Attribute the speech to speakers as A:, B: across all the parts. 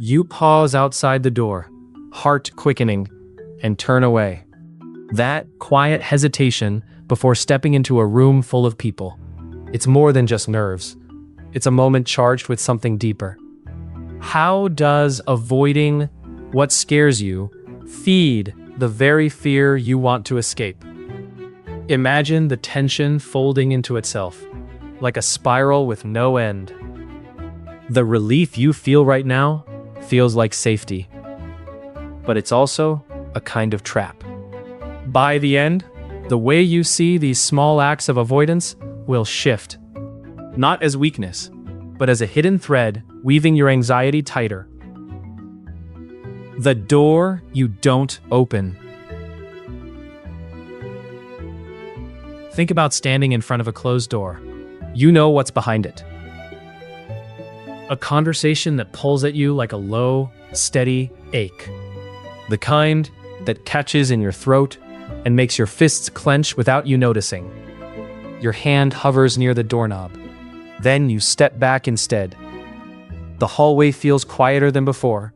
A: You pause outside the door, heart quickening, and turn away. That quiet hesitation before stepping into a room full of people. It's more than just nerves. It's a moment charged with something deeper. How does avoiding what scares you feed the very fear you want to escape? Imagine the tension folding into itself, like a spiral with no end. The relief you feel right now feels like safety, but it's also a kind of trap. By the end, the way you see these small acts of avoidance will shift, not as weakness, but as a hidden thread weaving your anxiety tighter. The door you don't open. Think about standing in front of a closed door. You know what's behind it. A conversation that pulls at you like a low, steady ache. The kind that catches in your throat and makes your fists clench without you noticing. Your hand hovers near the doorknob. Then you step back instead. The hallway feels quieter than before.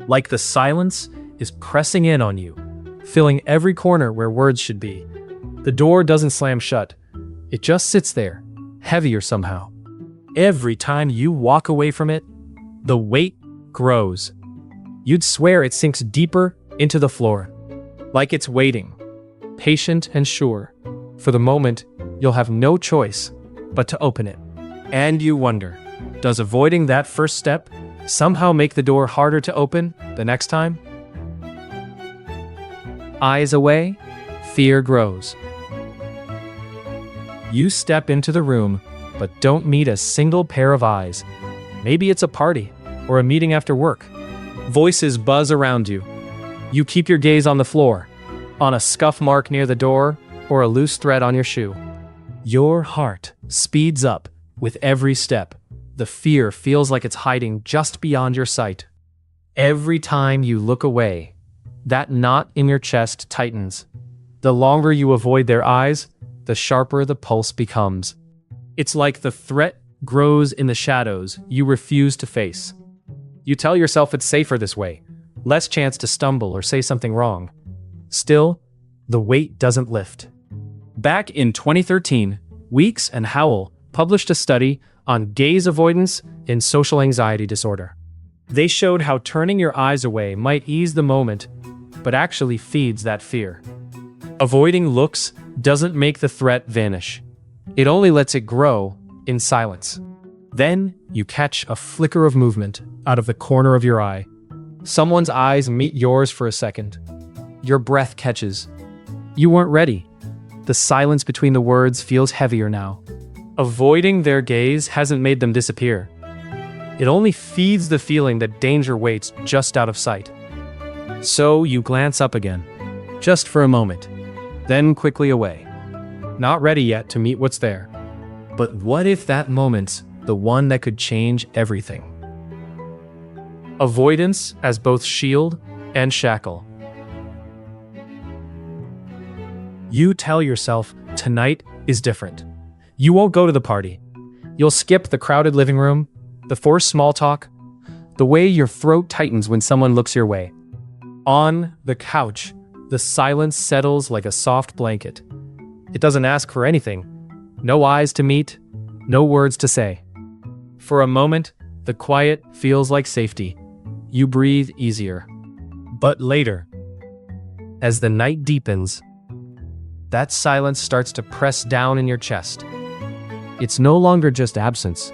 A: Like the silence is pressing in on you, filling every corner where words should be. The door doesn't slam shut. It just sits there, heavier somehow. Every time you walk away from it, the weight grows. You'd swear it sinks deeper into the floor, like it's waiting, patient and sure. For the moment, you'll have no choice but to open it. And you wonder, does avoiding that first step somehow make the door harder to open the next time? Eyes away, fear grows. You step into the room, but don't meet a single pair of eyes. Maybe it's a party or a meeting after work. Voices buzz around you. You keep your gaze on the floor, on a scuff mark near the door, or a loose thread on your shoe. Your heart speeds up with every step. The fear feels like it's hiding just beyond your sight. Every time you look away, that knot in your chest tightens. The longer you avoid their eyes, the sharper the pulse becomes. It's like the threat grows in the shadows you refuse to face. You tell yourself it's safer this way, less chance to stumble or say something wrong. Still, the weight doesn't lift. Back in 2013, Weeks and Howell published a study on gaze avoidance in social anxiety disorder. They showed how turning your eyes away might ease the moment, but actually feeds that fear. Avoiding looks doesn't make the threat vanish. It only lets it grow in silence. Then you catch a flicker of movement out of the corner of your eye. Someone's eyes meet yours for a second. Your breath catches. You weren't ready. The silence between the words feels heavier now. Avoiding their gaze hasn't made them disappear. It only feeds the feeling that danger waits just out of sight. So you glance up again, just for a moment, then quickly away. Not ready yet to meet what's there. But what if that moment's the one that could change everything? Avoidance as both shield and shackle. You tell yourself tonight is different. You won't go to the party. You'll skip the crowded living room, the forced small talk, the way your throat tightens when someone looks your way. On the couch, the silence settles like a soft blanket. It doesn't ask for anything. No eyes to meet, no words to say. For a moment, the quiet feels like safety. You breathe easier. But later, as the night deepens, that silence starts to press down in your chest. It's no longer just absence.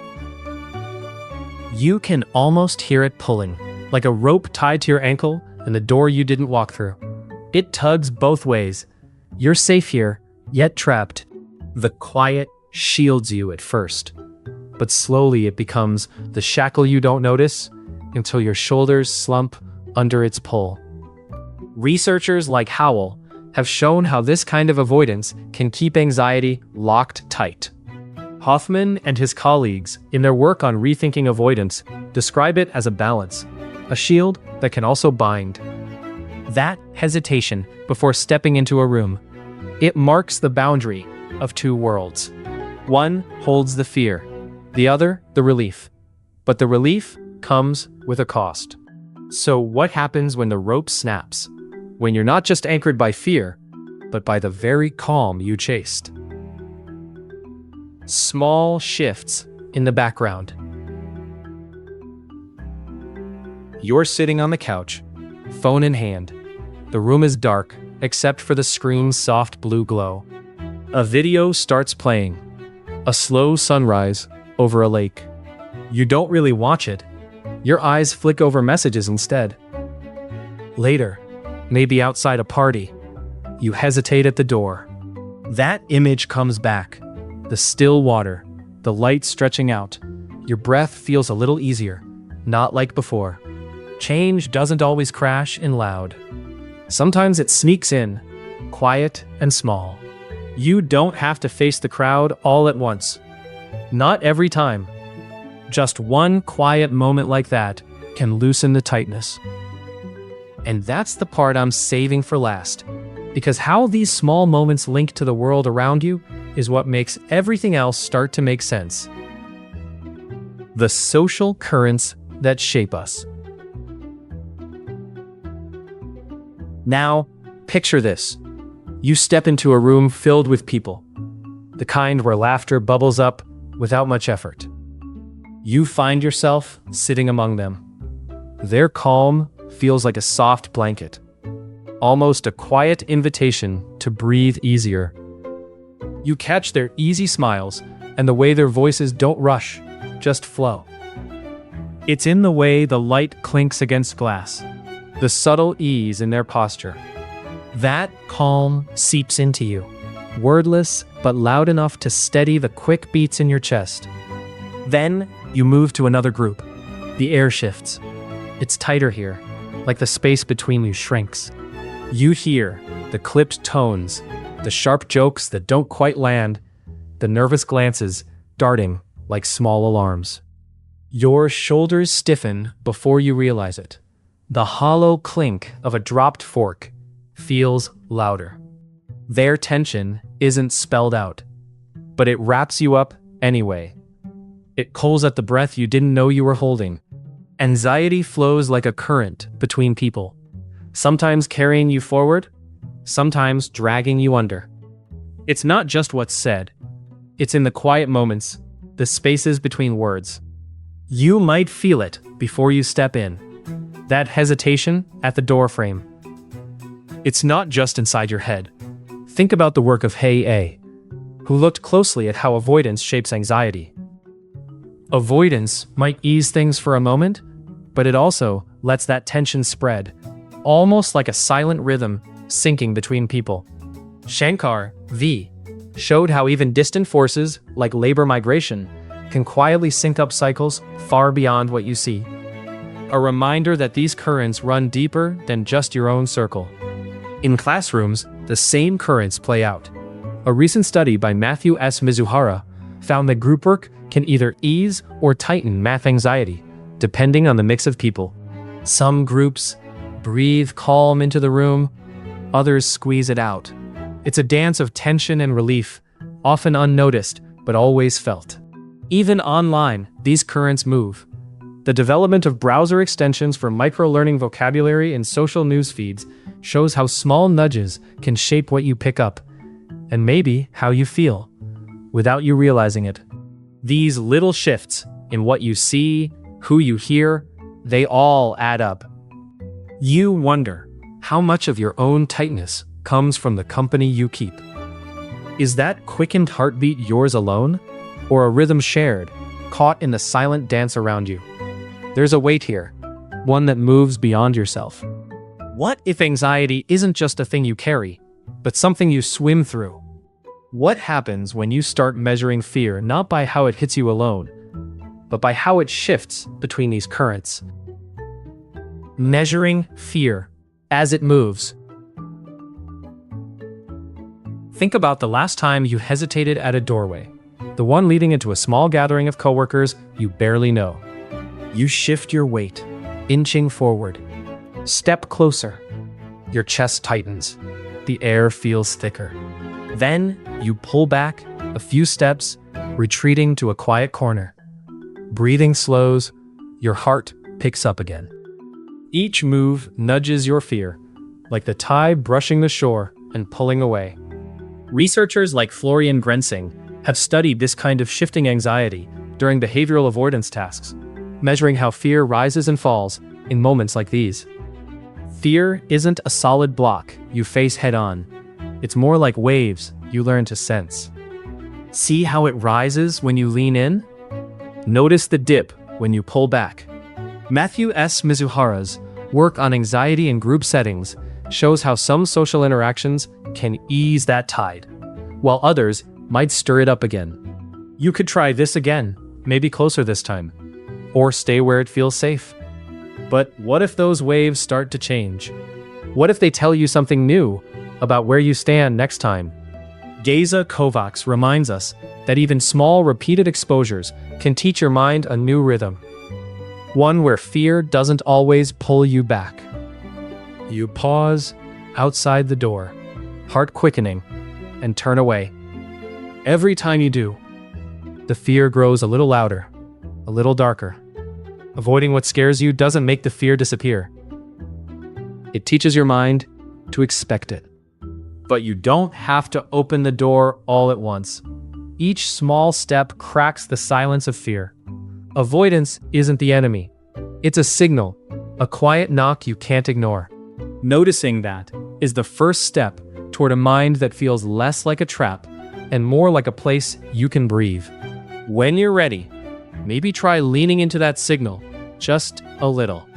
A: You can almost hear it pulling, like a rope tied to your ankle and the door you didn't walk through. It tugs both ways. You're safe here, yet trapped. The quiet shields you at first, but slowly it becomes the shackle you don't notice until your shoulders slump under its pull. Researchers like Howell have shown how this kind of avoidance can keep anxiety locked tight. Hoffman and his colleagues, in their work on rethinking avoidance, describe it as a balance, a shield that can also bind. That hesitation before stepping into a room, it marks the boundary of two worlds. One holds the fear, the other the relief. But the relief comes with a cost. So what happens when the rope snaps? When you're not just anchored by fear, but by the very calm you chased. Small shifts in the background. You're sitting on the couch, phone in hand. The room is dark, except for the screen's soft blue glow. A video starts playing. A slow sunrise over a lake. You don't really watch it. Your eyes flick over messages instead. Later, maybe outside a party, you hesitate at the door. That image comes back. The still water, the light stretching out. Your breath feels a little easier, not like before. Change doesn't always crash in loud. Sometimes it sneaks in, quiet and small. You don't have to face the crowd all at once. Not every time. Just one quiet moment like that can loosen the tightness. And that's the part I'm saving for last, because how these small moments link to the world around you is what makes everything else start to make sense. The social currents that shape us. Now, picture this. You step into a room filled with people, the kind where laughter bubbles up without much effort. You find yourself sitting among them. Their calm feels like a soft blanket, almost a quiet invitation to breathe easier. You catch their easy smiles and the way their voices don't rush, just flow. It's in the way the light clinks against glass, the subtle ease in their posture. That calm seeps into you, wordless but loud enough to steady the quick beats in your chest. Then you move to another group. The air shifts. It's tighter here, like the space between you shrinks. You hear the clipped tones, the sharp jokes that don't quite land, the nervous glances darting like small alarms. Your shoulders stiffen before you realize it. The hollow clink of a dropped fork feels louder. Their tension isn't spelled out, but it wraps you up anyway. It pulls at the breath you didn't know you were holding. Anxiety flows like a current between people, sometimes carrying you forward, sometimes dragging you under. It's not just what's said. It's in the quiet moments, the spaces between words. You might feel it before you step in. That hesitation at the doorframe. It's not just inside your head. Think about the work of Hey A, who looked closely at how avoidance shapes anxiety. Avoidance might ease things for a moment, but it also lets that tension spread, almost like a silent rhythm sinking between people. Shankar V. showed how even distant forces, like labor migration, can quietly sync up cycles far beyond what you see. A reminder that these currents run deeper than just your own circle. In classrooms, the same currents play out. A recent study by Matthew S. Mizuhara found that group work can either ease or tighten math anxiety, depending on the mix of people. Some groups breathe calm into the room, others squeeze it out. It's a dance of tension and relief, often unnoticed, but always felt. Even online, these currents move. The development of browser extensions for micro-learning vocabulary in social news feeds shows how small nudges can shape what you pick up, and maybe how you feel, without you realizing it. These little shifts in what you see, who you hear, they all add up. You wonder how much of your own tightness comes from the company you keep. Is that quickened heartbeat yours alone, or a rhythm shared, caught in the silent dance around you? There's a weight here, one that moves beyond yourself. What if anxiety isn't just a thing you carry, but something you swim through? What happens when you start measuring fear not by how it hits you alone, but by how it shifts between these currents? Measuring fear as it moves. Think about the last time you hesitated at a doorway, the one leading into a small gathering of coworkers you barely know. You shift your weight, inching forward. Step closer. Your chest tightens. The air feels thicker. Then you pull back a few steps, retreating to a quiet corner. Breathing slows, your heart picks up again. Each move nudges your fear, like the tide brushing the shore and pulling away. Researchers like Florian Grensing have studied this kind of shifting anxiety during behavioral avoidance tasks, measuring how fear rises and falls in moments like these. Fear isn't a solid block you face head-on. It's more like waves you learn to sense. See how it rises when you lean in? Notice the dip when you pull back. Matthew S. Mizuhara's work on anxiety in group settings shows how some social interactions can ease that tide, while others might stir it up again. You could try this again, maybe closer this time, or stay where it feels safe. But what if those waves start to change? What if they tell you something new about where you stand next time? Geza Kovacs reminds us that even small, repeated exposures can teach your mind a new rhythm, one where fear doesn't always pull you back. You pause outside the door, heart quickening, and turn away. Every time you do, the fear grows a little louder, a little darker. Avoiding what scares you doesn't make the fear disappear. It teaches your mind to expect it. But you don't have to open the door all at once. Each small step cracks the silence of fear. Avoidance isn't the enemy. It's a signal, a quiet knock you can't ignore. Noticing that is the first step toward a mind that feels less like a trap and more like a place you can breathe. When you're ready, maybe try leaning into that signal just a little.